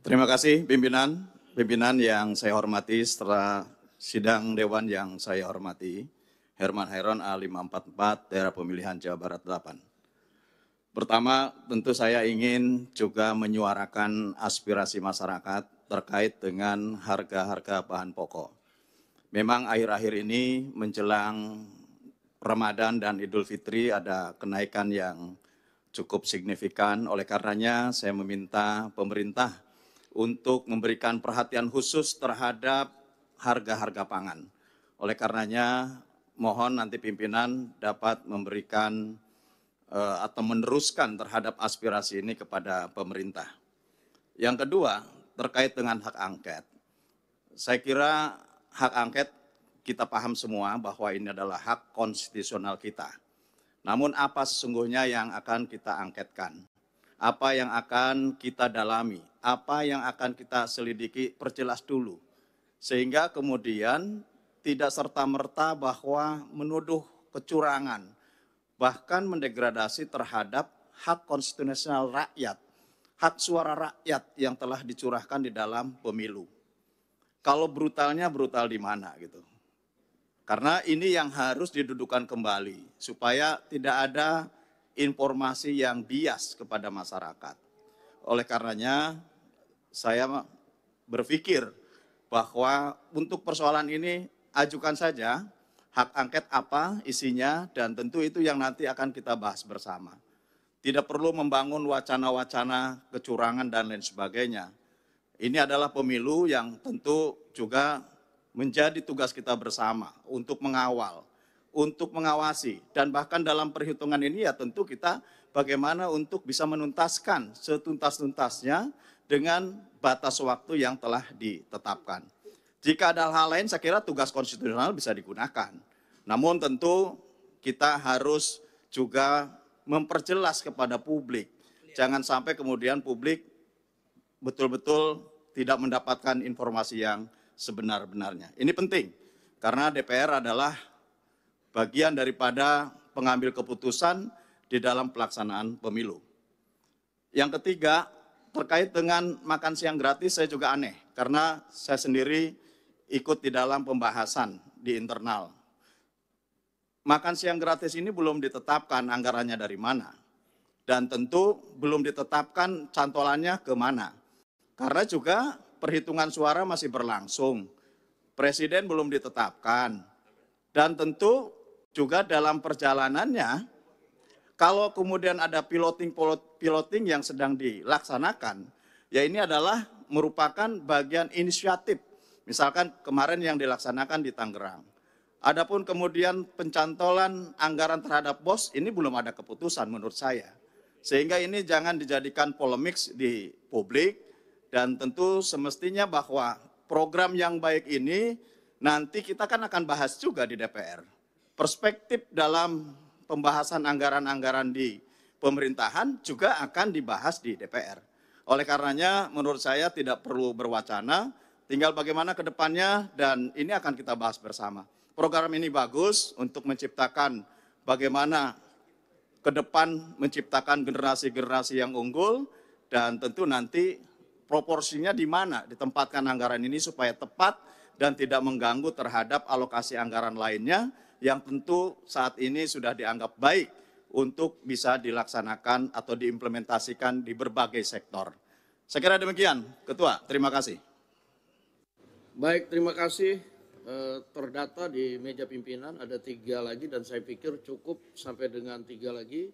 Terima kasih pimpinan yang saya hormati, setelah sidang Dewan yang saya hormati, Herman Hairon A544, daerah pemilihan Jawa Barat 8. Pertama, tentu saya ingin juga menyuarakan aspirasi masyarakat terkait dengan harga-harga bahan pokok. Memang akhir-akhir ini menjelang Ramadan dan Idul Fitri ada kenaikan yang cukup signifikan, oleh karenanya saya meminta pemerintah untuk memberikan perhatian khusus terhadap harga-harga pangan. Oleh karenanya, mohon nanti pimpinan dapat memberikan atau meneruskan terhadap aspirasi ini kepada pemerintah. Yang kedua, terkait dengan hak angket. Saya kira hak angket kita paham semua bahwa ini adalah hak konstitusional kita. Namun apa sesungguhnya yang akan kita angketkan? Apa yang akan kita dalami, apa yang akan kita selidiki, perjelas dulu. Sehingga kemudian tidak serta-merta bahwa menuduh kecurangan, bahkan mendegradasi terhadap hak konstitusional rakyat, hak suara rakyat yang telah dicurahkan di dalam pemilu. Kalau brutalnya brutal di mana gitu. Karena ini yang harus didudukan kembali, supaya tidak ada informasi yang bias kepada masyarakat. Oleh karenanya, saya berpikir bahwa untuk persoalan ini ajukan saja hak angket apa isinya, dan tentu itu yang nanti akan kita bahas bersama. Tidak perlu membangun wacana-wacana kecurangan dan lain sebagainya. Ini adalah pemilu yang tentu juga menjadi tugas kita bersama untuk mengawal, untuk mengawasi, dan bahkan dalam perhitungan ini ya tentu kita bagaimana untuk bisa menuntaskan setuntas-tuntasnya dengan batas waktu yang telah ditetapkan. Jika ada hal lain, saya kira tugas konstitusional bisa digunakan. Namun tentu kita harus juga memperjelas kepada publik. Jangan sampai kemudian publik betul-betul tidak mendapatkan informasi yang sebenar-benarnya. Ini penting, karena DPR adalah bagian daripada pengambil keputusan di dalam pelaksanaan pemilu. Yang ketiga, terkait dengan makan siang gratis, saya juga aneh, karena saya sendiri ikut di dalam pembahasan di internal. Makan siang gratis ini belum ditetapkan anggarannya dari mana, dan tentu belum ditetapkan cantolannya ke mana, karena juga perhitungan suara masih berlangsung, presiden belum ditetapkan, dan tentu juga dalam perjalanannya, kalau kemudian ada piloting yang sedang dilaksanakan, ya ini adalah merupakan bagian inisiatif. Misalkan kemarin yang dilaksanakan di Tangerang. Adapun kemudian pencantolan anggaran terhadap BOS, ini belum ada keputusan menurut saya. Sehingga ini jangan dijadikan polemik di publik, dan tentu semestinya bahwa program yang baik ini nanti kita kan akan bahas juga di DPR. Perspektif dalam pembahasan anggaran-anggaran di pemerintahan juga akan dibahas di DPR. Oleh karenanya menurut saya tidak perlu berwacana, tinggal bagaimana ke depannya, dan ini akan kita bahas bersama. Program ini bagus untuk menciptakan bagaimana ke depan menciptakan generasi-generasi yang unggul, dan tentu nanti proporsinya di mana ditempatkan anggaran ini supaya tepat dan tidak mengganggu terhadap alokasi anggaran lainnya yang tentu saat ini sudah dianggap baik untuk bisa dilaksanakan atau diimplementasikan di berbagai sektor. Saya kira demikian, Ketua. Terima kasih. Baik, terima kasih. Terdata di meja pimpinan ada 3 lagi, dan saya pikir cukup sampai dengan 3 lagi.